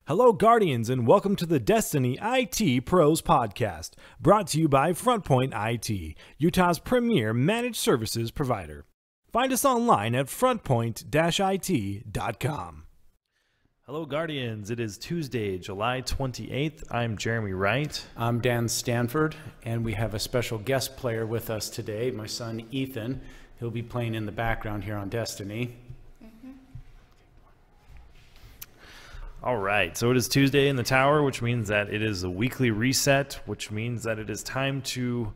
Hello, Guardians, and welcome to the Destiny IT Pros Podcast, brought to you by FrontPoint IT, Utah's premier managed services provider. Find us online at frontpoint-it.com. Hello, Guardians. It is Tuesday, July 28th. I'm Jeremy Wright. I'm Dan Stanford, and we have a special guest player with us today, my son Ethan. He'll be playing in the background here on Destiny. All right, so it is Tuesday in the tower, which means that it is a weekly reset, which means that it is time to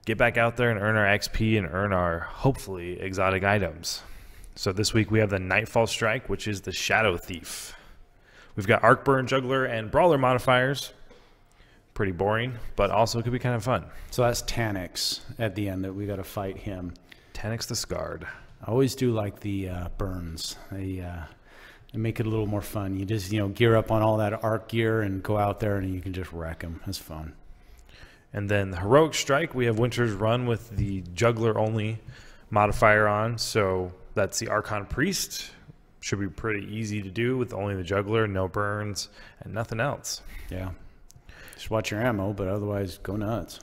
get back out there and earn our XP and earn our, hopefully, exotic items. So this week we have the Nightfall Strike, which is the Shadow Thief. We've got Arcburn, Juggler, and Brawler modifiers. Pretty boring, but also could be kind of fun. So that's Tanix at the end that we got to fight him. Tanix the Scarred. I always do like the burns. They make it a little more fun. You just, gear up on all that arc gear and go out there and you can just wreck them. That's fun. And then the Heroic Strike, we have Winter's Run with the Juggler only modifier on. So that's the Archon Priest. Should be pretty easy to do with only the Juggler, no burns, and nothing else. Yeah. Just watch your ammo, but otherwise go nuts.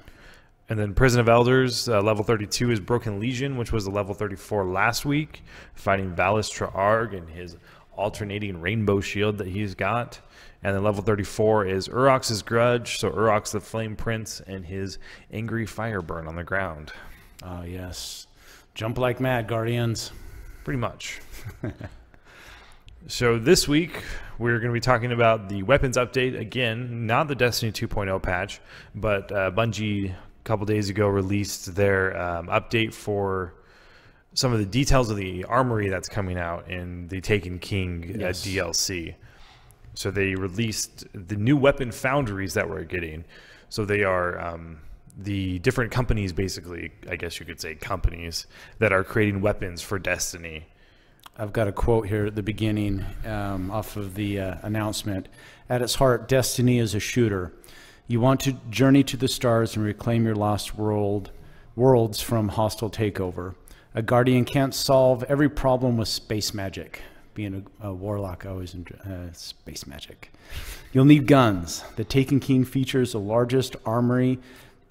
And then Prison of Elders, level 32 is Broken Legion, which was the level 34 last week, fighting Valistra Arg and his alternating rainbow shield that he's got. And then level 34 is Urox's Grudge, so Urox the Flame Prince and his Angry Fire Burn on the ground. Oh, yes. Jump like mad, Guardians. Pretty much. So this week, we're going to be talking about the weapons update. Again, not the Destiny 2.0 patch, but Bungie a couple days ago released their update for some of the details of the armory that's coming out in the Taken King DLC. So they released the new weapon foundries that we're getting. So they are the different companies, basically, I guess you could say companies, that are creating weapons for Destiny. I've got a quote here at the beginning off of the announcement. At its heart, Destiny is a shooter. You want to journey to the stars and reclaim your lost worlds from hostile takeover. A Guardian can't solve every problem with space magic. Being a warlock, I always enjoy space magic. You'll need guns. The Taken King features the largest armory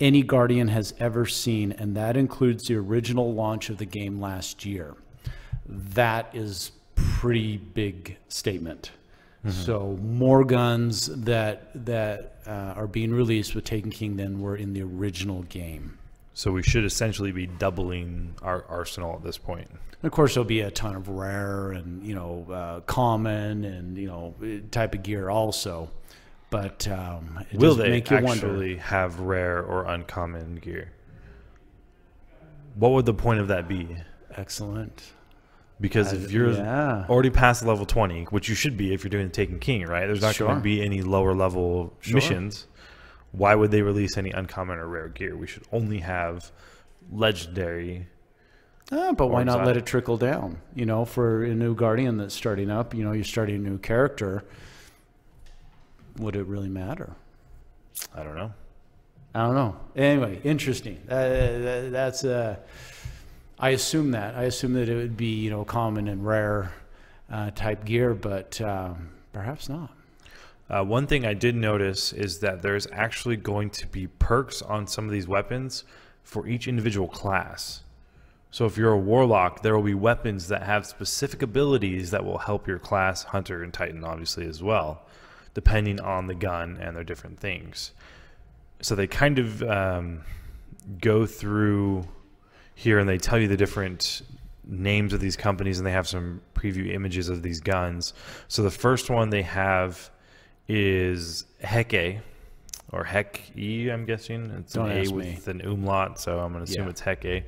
any Guardian has ever seen, and that includes the original launch of the game last year. That is pretty big statement. Mm-hmm. So more guns that are being released with Taken King than were in the original game. So we should essentially be doubling our arsenal at this point. And of course, there'll be a ton of rare and common and type of gear also. But it will does they make you actually wonder. Have rare or uncommon gear? What would the point of that be? Excellent. Because if you're already past level 20, which you should be if you're doing the Taken King, right? There's not going to be any lower level missions. Why would they release any uncommon or rare gear? We should only have legendary. But why not let it trickle down? For a new Guardian that's starting up, you're starting a new character. Would it really matter? I don't know. Anyway, interesting. That's I assume that. It would be, common and rare type gear, but perhaps not. One thing I did notice is that there's actually going to be perks on some of these weapons for each individual class. So if you're a warlock, there will be weapons that have specific abilities that will help your class, hunter and titan obviously as well, depending on the gun and their different things. So they kind of go through here and they tell you the different names of these companies, and they have some preview images of these guns. So the first one they have is Heke, or Hek-E, I'm guessing. It's an A with an umlaut, so I'm going to assume it's Heke.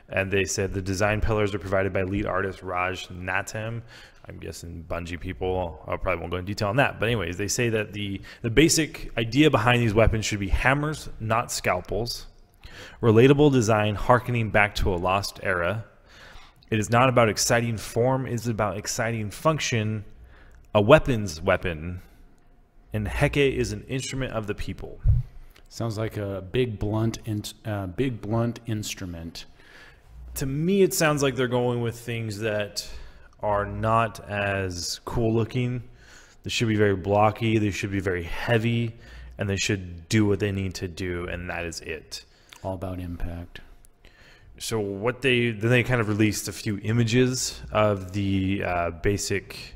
And they said the design pillars are provided by lead artist Raj Natem. I'm guessing Bungie people. I probably won't go into detail on that. But anyways, they say that the basic idea behind these weapons should be hammers, not scalpels. Relatable design harkening back to a lost era. It is not about exciting form. It is about exciting function. A weapon's weapon. And Heke is an instrument of the people. Sounds like a big blunt instrument. To me, it sounds like they're going with things that are not as cool looking. They should be very blocky. They should be very heavy, and they should do what they need to do, and that is it. All about impact. So what they kind of released a few images of the basic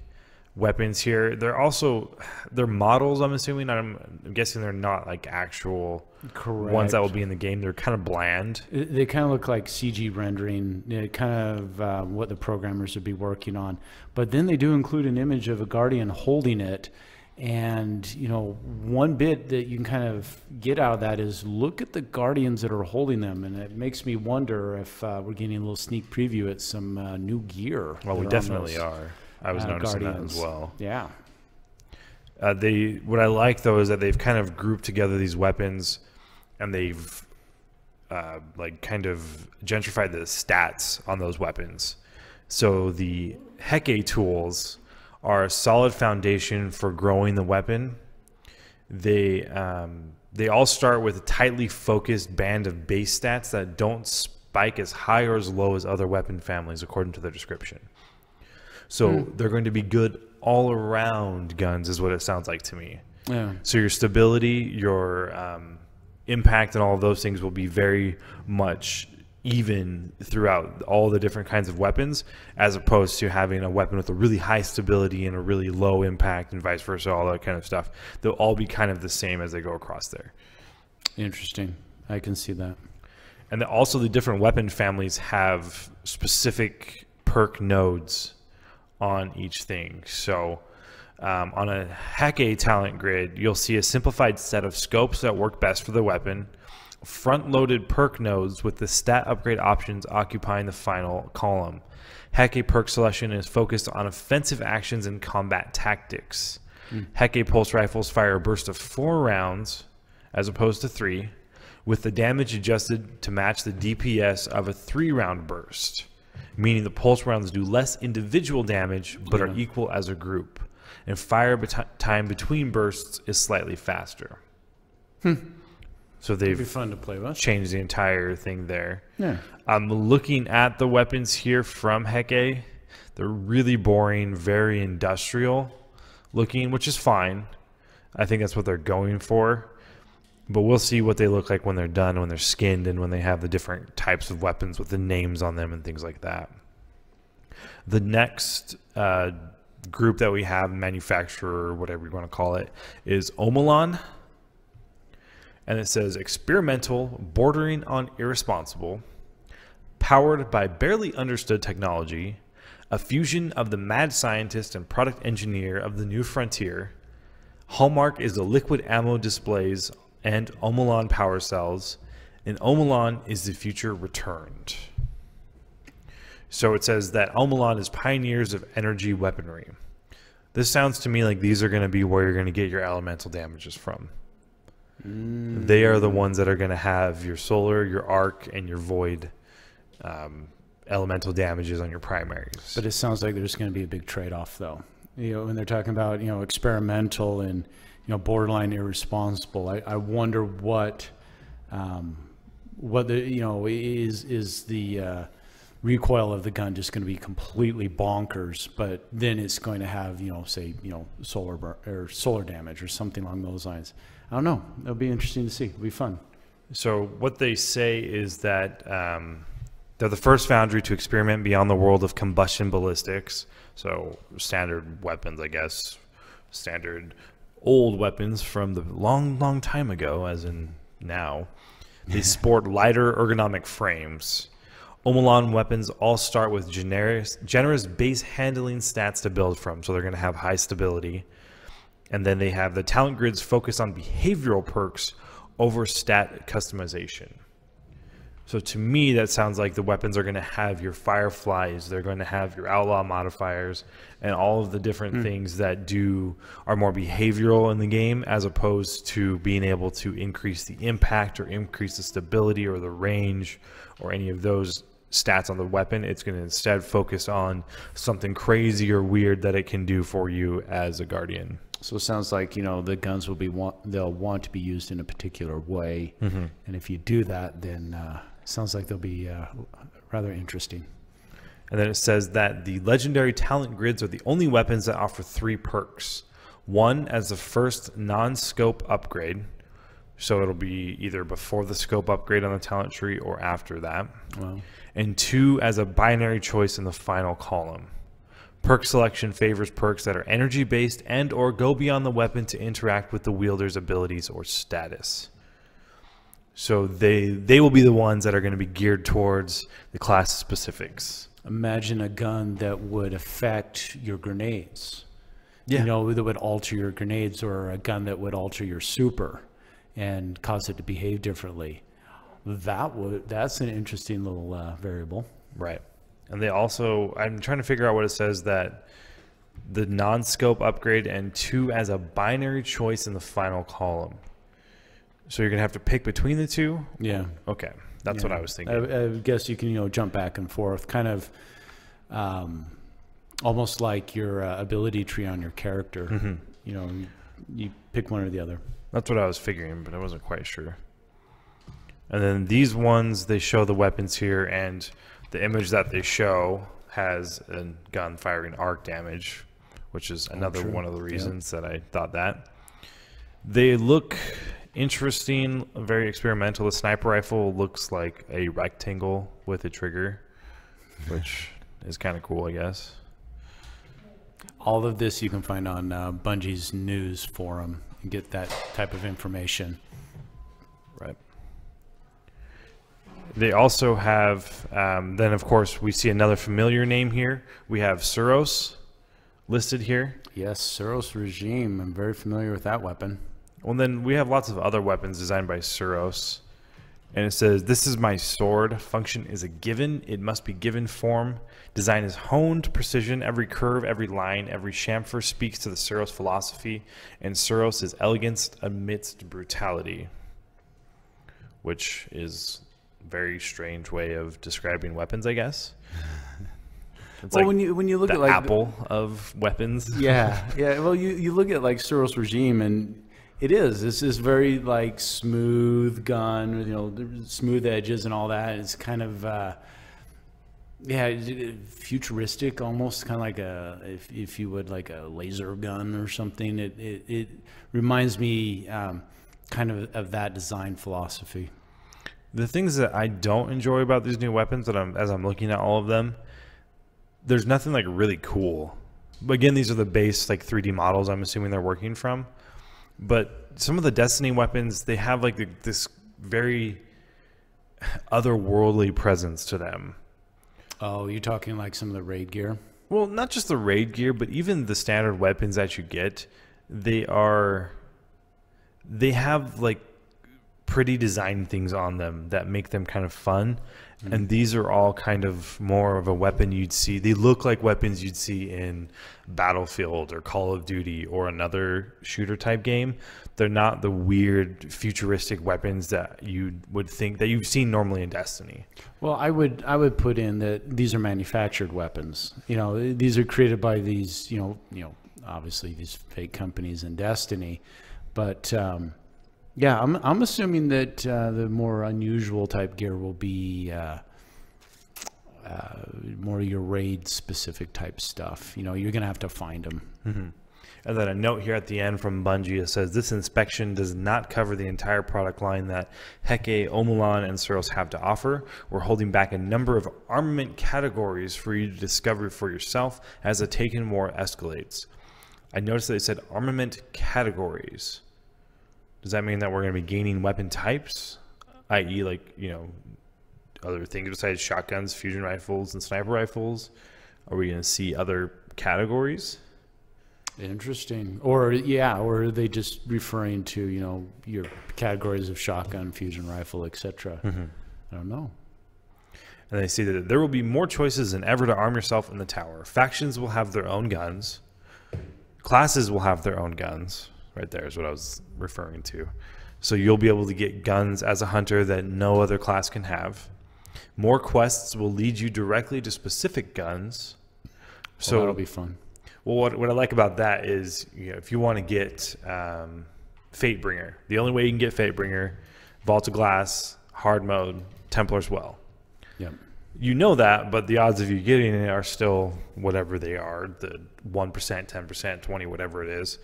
weapons here. They're models, I'm assuming. I'm guessing they're not like actual ones that will be in the game. They're kind of bland. They kind of look like CG rendering, kind of what the programmers would be working on. But then they do include an image of a Guardian holding it. And, you know, one bit that you can kind of get out of that is look at the Guardians that are holding them. And it makes me wonder if we're getting a little sneak preview at some new gear. Well, we definitely are. I was noticing Guardians. that as well. Yeah. What I like, though, is that they've kind of grouped together these weapons, and they've like kind of gentrified the stats on those weapons. So the Heke tools are a solid foundation for growing the weapon. They all start with a tightly focused band of base stats that don't spike as high or as low as other weapon families, according to their description. So they're going to be good all around guns, is what it sounds like to me. Yeah. So your stability, your impact, and all of those things will be very much even throughout all the different kinds of weapons, as opposed to having a weapon with a really high stability and a really low impact and vice versa, all that kind of stuff. They'll all be kind of the same as they go across there. Interesting. I can see that. And then also the different weapon families have specific perk nodes on each thing. So on a Heke talent grid, you'll see a simplified set of scopes that work best for the weapon, front-loaded perk nodes with the stat upgrade options occupying the final column. Heke perk selection is focused on offensive actions and combat tactics. Heke pulse rifles fire a burst of 4 rounds as opposed to 3, with the damage adjusted to match the DPS of a 3-round burst, meaning the pulse rounds do less individual damage but are equal as a group, and fire time between bursts is slightly faster. So they've It'd be fun to play with. changed the entire thing there. Yeah. I'm looking at the weapons here from Heke. They're really boring, very industrial looking, which is fine. I think that's what they're going for. But we'll see what they look like when they're done, when they're skinned, and when they have the different types of weapons with the names on them and things like that. The next group that we have, manufacturer, or whatever you want to call it, is Omalon. And it says, experimental, bordering on irresponsible, powered by barely understood technology, a fusion of the mad scientist and product engineer of the new frontier. Hallmark is the liquid ammo displays and Omalon power cells, and Omalon is the future returned. So it says that Omalon is pioneers of energy weaponry. This sounds to me like these are going to be where you're going to get your elemental damages from. They are the ones that are going to have your solar, your arc, and your void elemental damages on your primaries. But it sounds like there's going to be a big trade-off, though. You know, when they're talking about, you know, experimental and, you know, borderline irresponsible, I wonder what the, you know, is the recoil of the gun just going to be completely bonkers, but then it's going to have, you know, say, you know, solar damage or something along those lines. I don't know. It'll be interesting to see. It'll be fun. So what they say is that they're the first foundry to experiment beyond the world of combustion ballistics. So standard weapons, I guess, standard old weapons from the long, long time ago, as in now. They sport lighter ergonomic frames. Omalon weapons all start with generous base handling stats to build from, so they're going to have high stability. And then they have the talent grids focused on behavioral perks over stat customization. So to me, that sounds like the weapons are going to have your fireflies, they're going to have your outlaw modifiers, and all of the different things that are more behavioral in the game, as opposed to being able to increase the impact or increase the stability or the range or any of those stats on the weapon. It's going to instead focus on something crazy or weird that it can do for you as a Guardian. So it sounds like, you know, the guns will be they'll want to be used in a particular way, and if you do that, then sounds like they'll be rather interesting. And then it says that the legendary talent grids are the only weapons that offer 3 perks. One as the first non-scope upgrade. So it'll be either before the scope upgrade on the talent tree or after that. Wow. And 2 as a binary choice in the final column. Perk selection favors perks that are energy based and or go beyond the weapon to interact with the wielder's abilities or status. So they will be the ones that are going to be geared towards the class specifics. Imagine a gun that would affect your grenades. Yeah. You know, that would alter your grenades, or a gun that would alter your super and cause it to behave differently. That's an interesting little variable. Right. And they also, I'm trying to figure out what it says, that the non-scope upgrade and 2 as a binary choice in the final column. So you're going to have to pick between the two? Yeah. Okay. That's what I was thinking. I guess you can, you know, jump back and forth, kind of almost like your ability tree on your character. Mm-hmm. You know, you pick one or the other. That's what I was figuring, but I wasn't quite sure. And then these ones, they show the weapons here, and the image that they show has a gun firing arc damage, which is another one of the reasons that I thought that. They look interesting, very experimental. The sniper rifle looks like a rectangle with a trigger, which is kind of cool, I guess. All of this you can find on Bungie's news forum and get that type of information. Right. They also have, then of course we see another familiar name here. We have Suros listed here. Yes, Suros regime. I'm very familiar with that weapon. Well, then we have lots of other weapons designed by Suros. And it says, "This is my sword. Function is a given. It must be given form. Design is honed precision. Every curve, every line, every chamfer speaks to the Suros philosophy. And Suros is elegance amidst brutality." Which is a very strange way of describing weapons, I guess. It's Well, like when you look the at like Apple of weapons. yeah. Well, you look at like Suros regime, and it's this very like smooth gun, you know, smooth edges and all that. It's kind of futuristic, almost kind of like if you would, like a laser gun or something. It reminds me kind of that design philosophy. The things that I don't enjoy about these new weapons, as I'm looking at all of them, there's nothing like really cool. But again, these are the base like 3D models I'm assuming they're working from. But some of the Destiny weapons, they have like this very otherworldly presence to them. Oh, you're talking like some of the raid gear? Well, not just the raid gear, but even the standard weapons that you get, they have like pretty design things on them that make them kind of fun. Mm-hmm. And these are all kind of more of a weapon you'd see. They look like weapons you'd see in Battlefield or Call of Duty or another shooter type game. They're not the weird futuristic weapons that you would think that you've seen normally in Destiny. Well, I would put in that these are manufactured weapons. You know, these are created by these, you know, obviously these fake companies in Destiny, but yeah, I'm assuming that the more unusual type gear will be more your raid specific type stuff. You know, you're gonna have to find them. Mm-hmm. And then a note here at the end from Bungie, it says, "This inspection does not cover the entire product line that Heke, Omulan, and Suros have to offer. We're holding back a number of armament categories for you to discover for yourself as the Taken War escalates." I noticed that they said armament categories. Does that mean that we're going to be gaining weapon types, i.e., like, you know, other things besides shotguns, fusion rifles, and sniper rifles? Are we going to see other categories? Interesting. Or are they just referring to, you know, your categories of shotgun, fusion rifle, etc.? Mm-hmm. I don't know. And they see that there will be more choices than ever to arm yourself in the tower. Factions will have their own guns. Classes will have their own guns. Right there is what I was referring to. So you'll be able to get guns as a hunter that no other class can have. More quests will lead you directly to specific guns. So that'll be fun. Well, what I like about that is, you know, if you want to get Fatebringer, the only way you can get Fatebringer, Vault of Glass, hard mode, Templar's Well. Yep. You know that, but the odds of you getting it are still whatever they are, the 1%, 10%, 20%, whatever it is.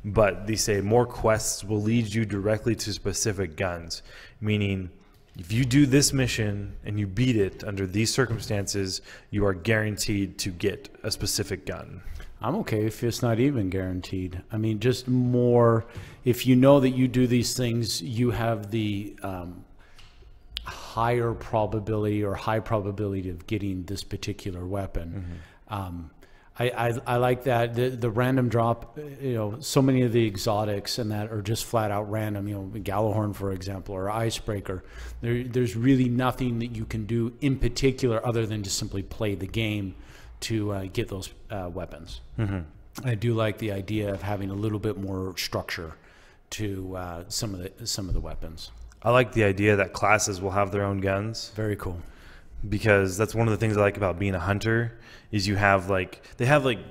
but they say more quests will lead you directly to specific guns, meaning if you do this mission and you beat it under these circumstances, you are guaranteed to get a specific gun. I'm okay if it's not even guaranteed. I mean, just more, if you know that you do these things, you have the higher probability or high probability of getting this particular weapon. I like that. The random drop, you know, so many of the exotics and that are just flat out random, you know, Gallahorn, for example, or Icebreaker. There's really nothing that you can do in particular other than just simply play the game to get those weapons. I do like the idea of having a little bit more structure to some of the weapons. I like the idea that classes will have their own guns. Very cool. Because that's one of the things I like about being a hunter is they have like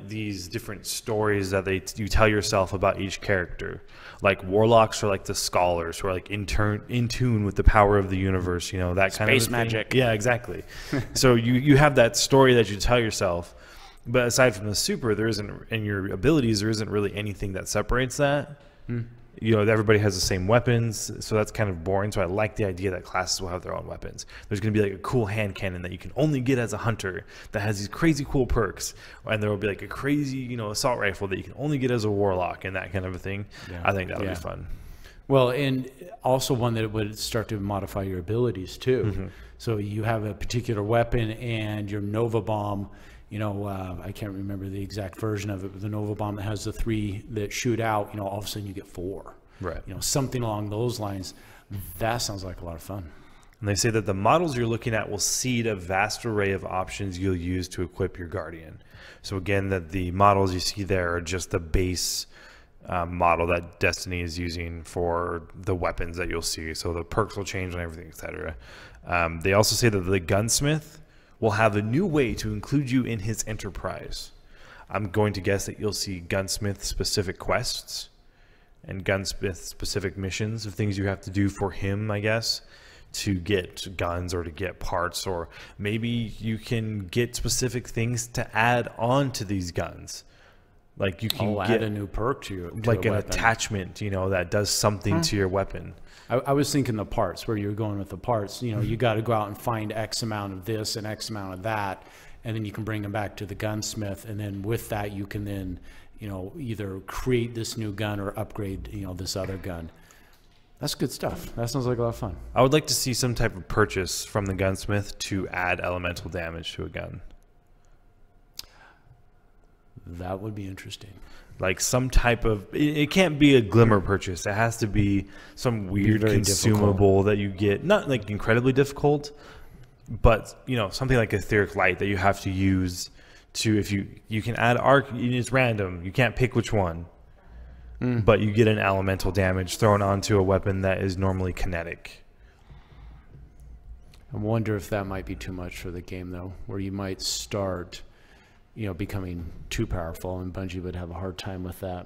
these different stories that you tell yourself about each character. Like warlocks are like the scholars who are like in tune with the power of the universe, you know, that kind of space magic. Yeah, exactly. So you have that story that you tell yourself. But aside from the super, there isn't, and your abilities, there isn't really anything that separates that. You know, everybody has the same weapons, so that's kind of boring. So I like the idea that classes will have their own weapons. There's going to be like a cool hand cannon that you can only get as a hunter that has these crazy cool perks, and there will be like a crazy, you know, assault rifle that you can only get as a warlock and that kind of a thing. Yeah. I think that'll be fun. Well, and also one that would start to modify your abilities too. So you have a particular weapon and your Nova Bomb. You know, I can't remember the exact version of it, but the Nova Bomb that has the 3 that shoot out, you know, all of a sudden you get 4. Right. You know, something along those lines. That sounds like a lot of fun. And they say that the models you're looking at will seed a vast array of options you'll use to equip your Guardian. So again, that the models you see there are just the base model that Destiny is using for the weapons that you'll see. So the perks will change and everything, etc. They also say that the gunsmith will have a new way to include you in his enterprise. I'm going to guess that you'll see gunsmith-specific quests and gunsmith-specific missions of things you have to do for him, I guess, to get guns or to get parts, or maybe you can get specific things to add on to these guns. Like you can add a new perk to like an attachment, you know, that does something to your weapon. I was thinking the parts, where you're going with the parts. You know, you got to go out and find X amount of this and X amount of that, and then you can bring them back to the gunsmith. And then with that, you can then, you know, either create this new gun or upgrade, you know, this other gun. That's good stuff. That sounds like a lot of fun. I would like to see some type of purchase from the gunsmith to add elemental damage to a gun. That would be interesting. Like some type of, it can't be a glimmer purchase. It has to be some weird consumable that you get, not like incredibly difficult, but you know, something like etheric light that you have to use to, if you can add arc, it's random. You can't pick which one, but you get an elemental damage thrown onto a weapon that is normally kinetic. I wonder if that might be too much for the game though, where you might start, you know, becoming too powerful, and Bungie would have a hard time with that.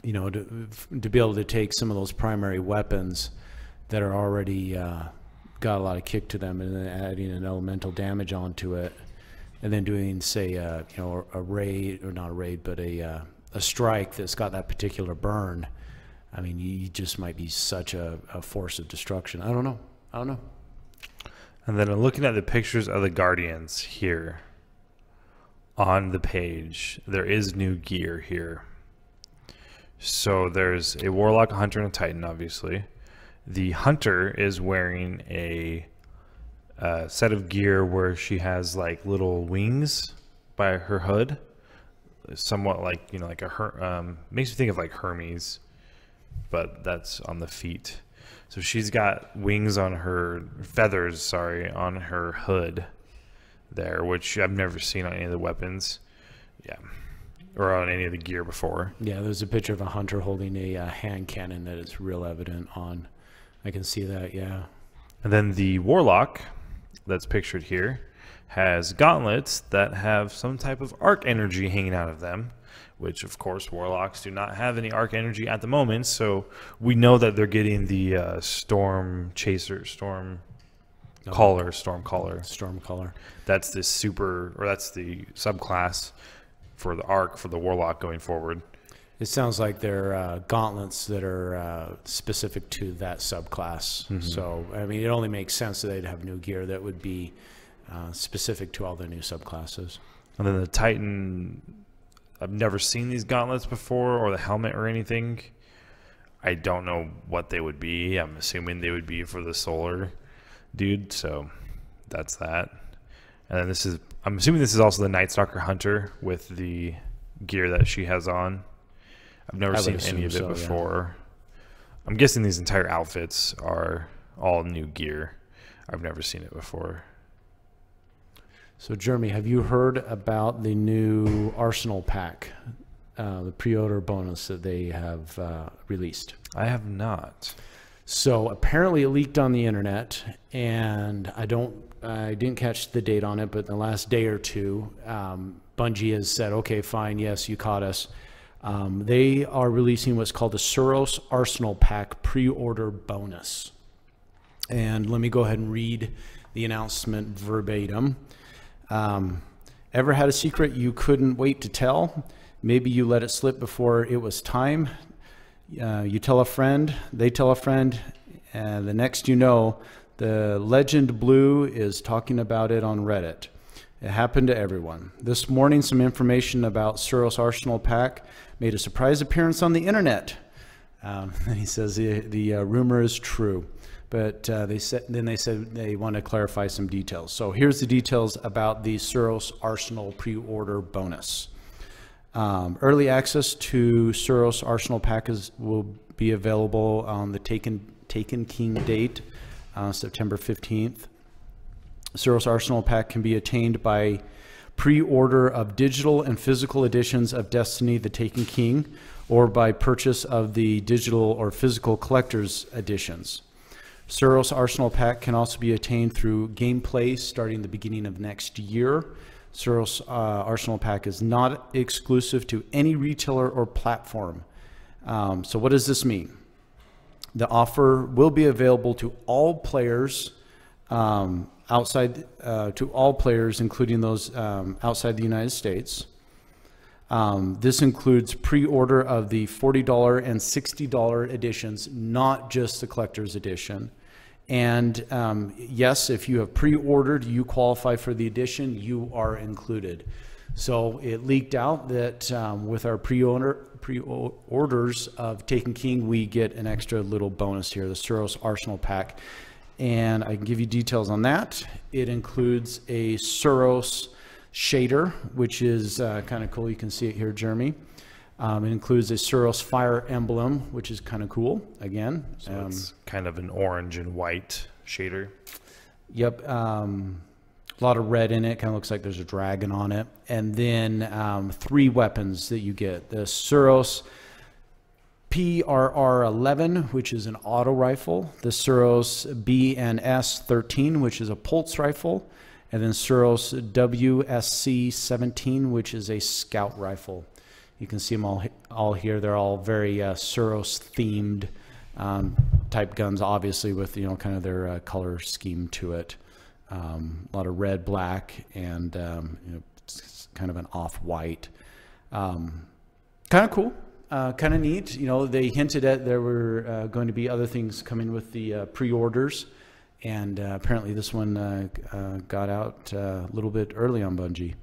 You know, to be able to take some of those primary weapons that are already got a lot of kick to them, and then adding an elemental damage onto it, and then doing, say, you know, a raid, or not a raid, but a strike that's got that particular burn. I mean, you just might be such a force of destruction. I don't know. And then I'm looking at the pictures of the Guardians here. On the page, there is new gear here. So there's a Warlock, a Hunter, and a Titan, obviously. The Hunter is wearing a set of gear where she has like little wings by her hood. Somewhat like, you know, like makes me think of like Hermes, but that's on the feet. So she's got wings on her, feathers, sorry, on her hood there, which I've never seen on any of the weapons, or on any of the gear before. Yeah, there's a picture of a hunter holding a hand cannon that is real evident on. I can see that, yeah. And then the Warlock that's pictured here has gauntlets that have some type of arc energy hanging out of them, which of course Warlocks do not have any arc energy at the moment, so we know that they're getting the Storm Caller. That's the super, or that's the subclass for the arc for the Warlock going forward. It sounds like they're gauntlets that are specific to that subclass. Mm-hmm. So, I mean, it only makes sense that they'd have new gear that would be specific to all the new subclasses. And then the Titan, I've never seen these gauntlets before, or the helmet or anything. I don't know what they would be. I'm assuming they would be for the solar dude, so that's that. And then this is, I'm assuming this is also the Night Stalker Hunter with the gear that she has on. I've never seen any of it before. Yeah. I'm guessing these entire outfits are all new gear. I've never seen it before. So, Jeremy, have you heard about the new Arsenal pack, the pre-order bonus that they have released? I have not. So apparently it leaked on the internet, and I didn't catch the date on it, but in the last day or two, Bungie has said, okay, fine, yes, you caught us. They are releasing what's called the Suros Arsenal Pack pre-order bonus. And let me go ahead and read the announcement verbatim. Ever had a secret you couldn't wait to tell? Maybe you let it slip before it was time. You tell a friend, they tell a friend, and the next you know, the Legend Blue is talking about it on Reddit. It happened to everyone. This morning, some information about Suros Arsenal Pack made a surprise appearance on the internet. And he says the rumor is true, but they said they want to clarify some details. So here's the details about the Suros Arsenal pre-order bonus. Early access to Suros Arsenal Pack will be available on the Taken King date, September 15th. Suros Arsenal Pack can be attained by pre-order of digital and physical editions of Destiny: The Taken King, or by purchase of the digital or physical collector's editions. Suros Arsenal Pack can also be attained through gameplay starting the beginning of next year. Suros Arsenal Pack is not exclusive to any retailer or platform. So what does this mean? The offer will be available to all players to all players, including those outside the United States. This includes pre-order of the $40 and $60 editions, not just the collector's edition. And yes, if you have pre-ordered, you qualify for the edition, you are included. So it leaked out that with our pre-orders of Taken King, we get an extra little bonus here, the Suros Arsenal Pack. And I can give you details on that. It includes a Suros shader, which is kind of cool. You can see it here, Jeremy. It includes a Suros fire emblem, which is kind of cool, again. So it's kind of an orange and white shader. Yep. A lot of red in it. Kind of looks like there's a dragon on it. And then 3 weapons that you get. The Suros PRR-11, which is an auto rifle. The Suros BNS-13, which is a pulse rifle. And then Suros WSC-17, which is a scout rifle. You can see them all here. They're all very Suros themed type guns, obviously with kind of their color scheme to it. A lot of red, black, and it's kind of an off-white. Kind of cool, kind of neat. They hinted at there were going to be other things coming with the pre-orders, and apparently this one got out a little bit early on Bungie.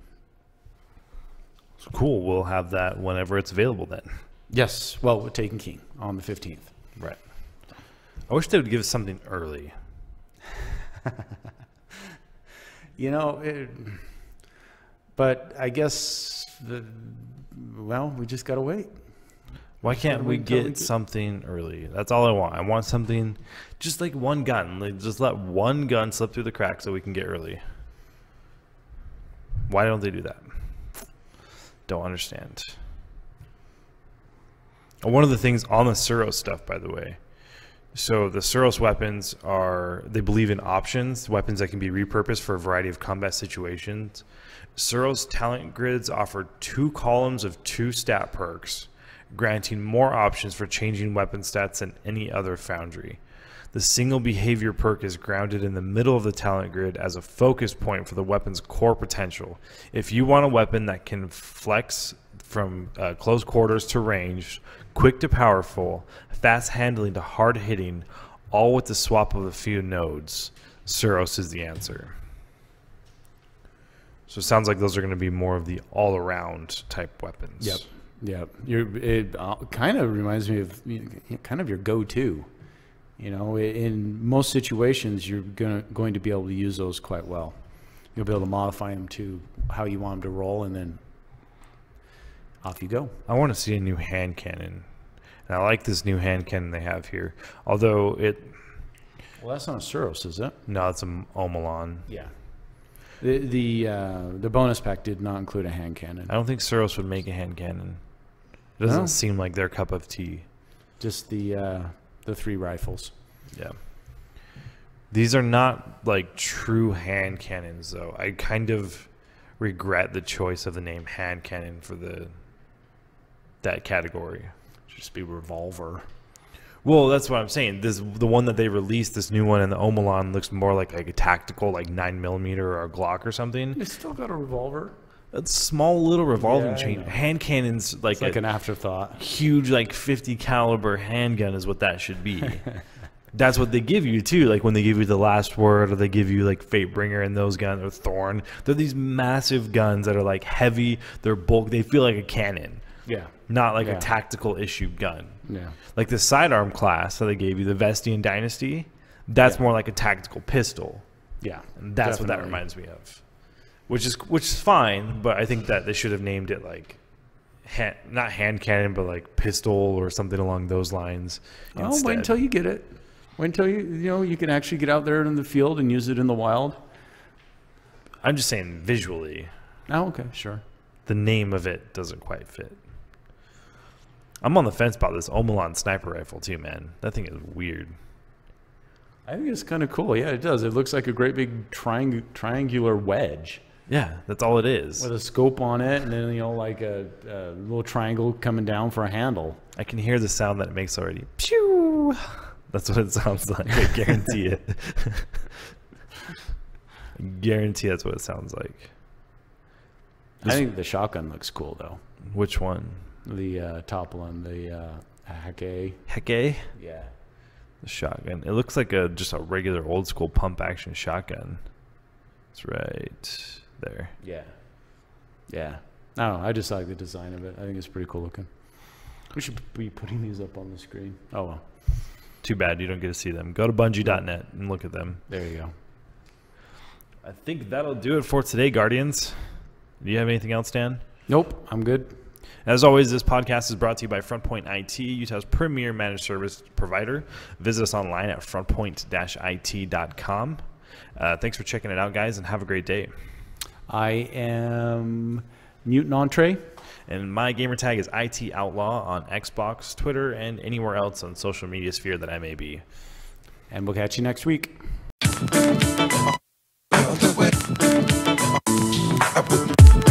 Cool. We'll have that whenever it's available then. Yes. Well, with Taken King on the 15th. Right. I wish they would give us something early. But I guess, we just got to wait. Why can't we get something early? That's all I want. I want something, just like one gun. Just let one gun slip through the cracks so we can get early. Why don't they do that? Don't understand. One of the things on the Suros stuff, by the way, so the Suros weapons they believe in options, weapons that can be repurposed for a variety of combat situations. Suros talent grids offer 2 columns of 2 stat perks, granting more options for changing weapon stats than any other foundry. The single behavior perk is grounded in the middle of the talent grid as a focus point for the weapon's core potential. If you want a weapon that can flex from close quarters to range, quick to powerful, fast handling to hard hitting, all with the swap of a few nodes. Suros is the answer. So it sounds like those are going to be more of the all-around type weapons. Yep. It kind of reminds me of kind of your go-to. You know, in most situations, you're going to be able to use those quite well. You'll be able to modify them to how you want them to roll, and then off you go. I want to see a new hand cannon. And I like this new hand cannon they have here. Although it... Well, that's not a Suros, is it? No, it's an Omelon. Yeah. The bonus pack did not include a hand cannon. I don't think Suros would make a hand cannon. It doesn't seem like their cup of tea. Just the 3 rifles. Yeah. These are not like true hand cannons, though. I kind of regret the choice of the name hand cannon for that category. Just be revolver. Well, that's what I'm saying. The one that they released, this new one in the Omelon, looks more like a tactical, like 9mm or a Glock or something. You still got a revolver. A small little revolving chain. Hand cannons, like an afterthought. Huge, like 50 caliber handgun is what that should be. That's what they give you too. Like when they give you the Last Word, or they give you like Fatebringer and those guns, or Thorn. They're these massive guns that are like heavy. They're bulk. They feel like a cannon. Yeah. Not like a tactical issue gun. Yeah. Like the sidearm class that they gave you, the Vestian Dynasty. That's more like a tactical pistol. Yeah. And that's what that reminds me of. Which is fine, but I think that they should have named it like not hand cannon, but like pistol or something along those lines. Oh, wait until you get it. Wait until you can actually get out there in the field and use it in the wild. I'm just saying visually. Oh, okay, sure. The name of it doesn't quite fit. I'm on the fence about this Omelon sniper rifle too, man. That thing is weird. I think it's kind of cool. Yeah, it does. It looks like a great big triangular wedge. Yeah, that's all it is. With a scope on it, and then like a little triangle coming down for a handle. I can hear the sound that it makes already. Pew! That's what it sounds like. I guarantee it. I guarantee that's what it sounds like. I think the shotgun looks cool though. Which one? The top one, the Heke. Heke? Yeah. The shotgun. It looks like just a regular old school pump action shotgun. It's right there. Yeah. Yeah. I don't know. I just like the design of it. I think it's pretty cool looking. We should be putting these up on the screen. Oh, well. Too bad you don't get to see them. Go to Bungie.net and look at them. There you go. I think that'll do it for today, Guardians. Do you have anything else, Dan? Nope. I'm good. As always, this podcast is brought to you by FrontPoint IT, Utah's premier managed service provider. Visit us online at frontpoint-it.com. Thanks for checking it out, guys, and have a great day. I am Mutant Entree. And my gamer tag is IT Outlaw on Xbox, Twitter, and anywhere else on social media sphere that I may be. And we'll catch you next week. I